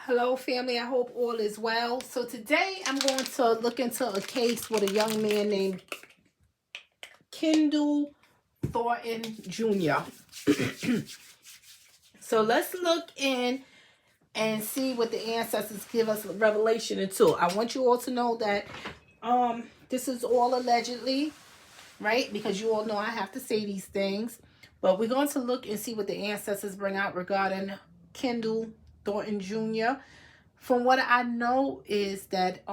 Hello, family. I hope all is well. So today I'm going to look into a case with a young man named Kendall Thornton Jr. So let's look in and see what the ancestors give us revelation into. I want you all to know that this is all allegedly, right? Because you all know I have to say these things. But we're going to look and see what the ancestors bring out regarding Kendall Thornton Jr. From what I know is that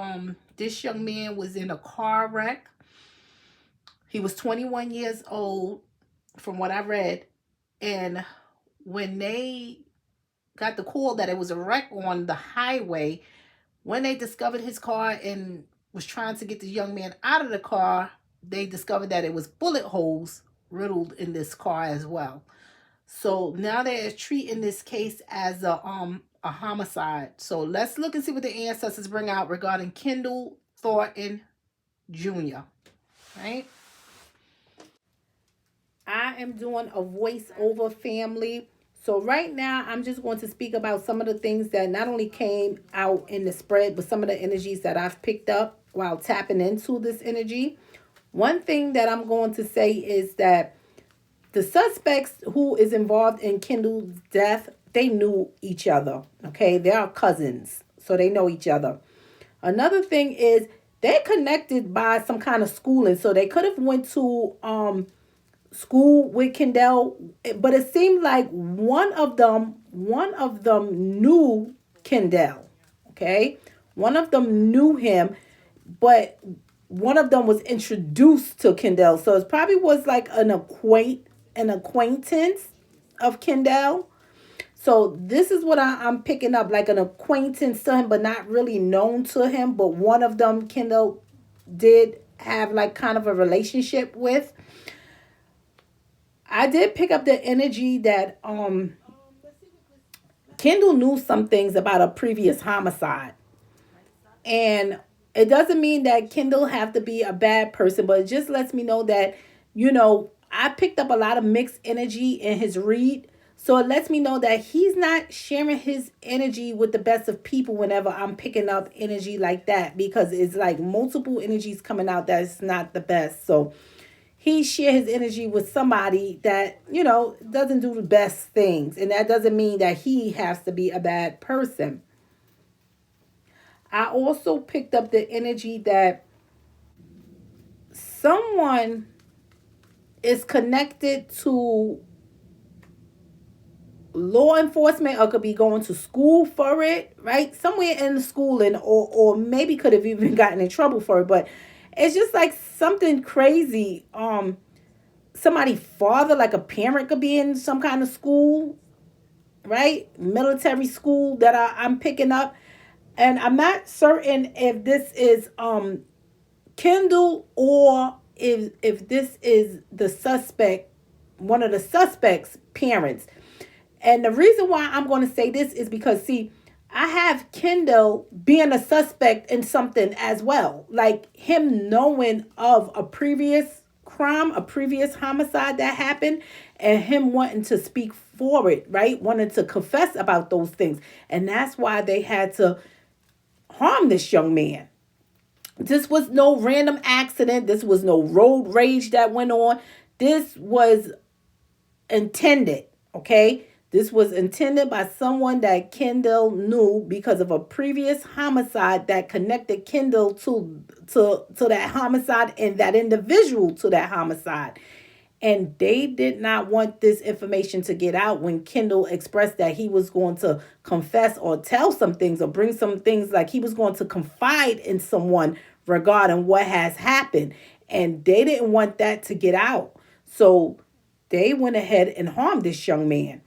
this young man was in a car wreck. He was 21 years old from what I read. And when they got the call that it was a wreck on the highway, when they discovered his car and was trying to get the young man out of the car, they discovered that it was bullet holes riddled in this car as well. So now they're treating this case as a homicide. So let's look and see what the ancestors bring out regarding Kendall Thornton Jr. Right? I am doing a voiceover, family. So right now I'm just going to speak about some of the things that not only came out in the spread, but some of the energies that I've picked up while tapping into this energy. One thing that I'm going to say is that the suspects who is involved in Kendall's death, they knew each other. Okay, they are cousins, so they know each other. Another thing is they're connected by some kind of schooling, so they could have went to school with Kendall, but it seemed like one of them knew Kendall. Okay, one of them knew him, but one of them was introduced to Kendall, so it probably was like an acquaintance of Kendall. So this is what I'm picking up, like an acquaintance to him, but not really known to him. But one of them Kendall did have like kind of a relationship with. I did pick up the energy that Kendall knew some things about a previous homicide. And it doesn't mean that Kendall have to be a bad person, but it just lets me know that, I picked up a lot of mixed energy in his read. So it lets me know that he's not sharing his energy with the best of people whenever I'm picking up energy like that, because it's like multiple energies coming out that's not the best. So he share his energy with somebody that, doesn't do the best things. And that doesn't mean that he has to be a bad person. I also picked up the energy that someone is connected to law enforcement, or could be going to school for it, right? Somewhere in the schooling, or maybe could have even gotten in trouble for it. But it's just like something crazy. Somebody father, like a parent, could be in some kind of school, right? Military school that I'm picking up. And I'm not certain if this is Kendall, or if this is the suspect, one of the suspects' parents. And the reason why I'm going to say this is because, see, I have Kendall being a suspect in something as well. Like him knowing of a previous crime, a previous homicide that happened, and him wanting to speak for it, right? Wanting to confess about those things. And that's why they had to harm this young man. This was no random accident. This was no road rage that went on. This was intended, okay? This was intended by someone that Kendall knew because of a previous homicide that connected Kendall to that homicide and that individual to that homicide. And they did not want this information to get out when Kendall expressed that he was going to confess or tell some things or bring some things, like he was going to confide in someone regarding what has happened. And they didn't want that to get out. So they went ahead and harmed this young man.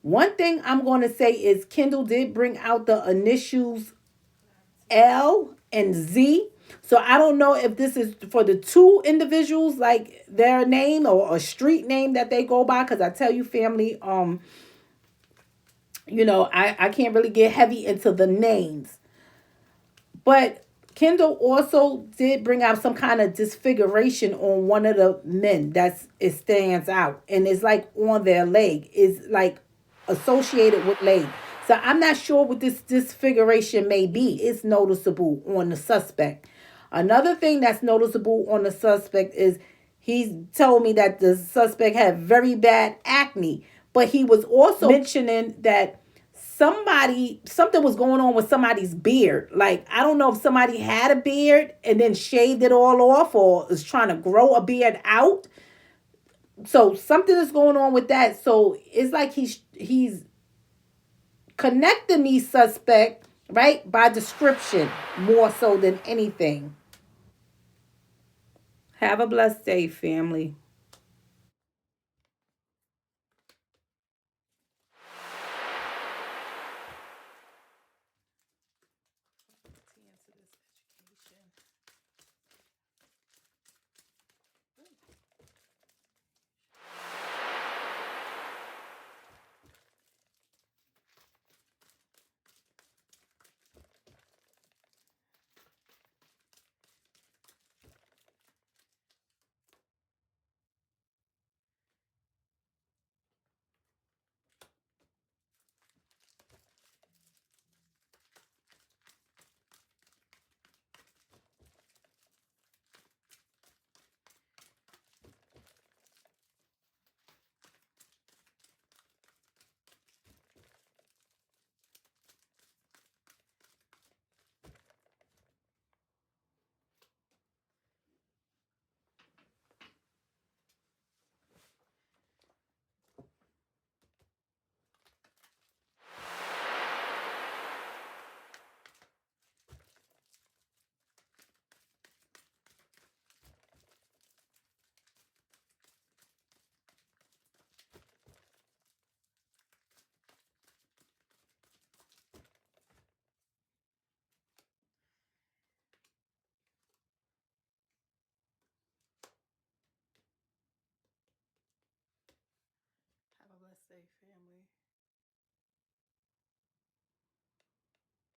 One thing I'm going to say is Kendall did bring out the initials L and Z. So I don't know if this is for the two individuals, like their name or a street name that they go by. Because I tell you, family, I can't really get heavy into the names. But Kendall also did bring out some kind of disfiguration on one of the men. It stands out. And it's like on their leg. It's like associated with leg. So I'm not sure what this disfiguration may be. It's noticeable on the suspect. Another thing that's noticeable on the suspect is he's told me that the suspect had very bad acne, but he was also mentioning that something was going on with somebody's beard. Like, I don't know if somebody had a beard and then shaved it all off or is trying to grow a beard out. So something is going on with that. So it's like he's connecting these suspect, right, by description more so than anything. Have a blessed day, family.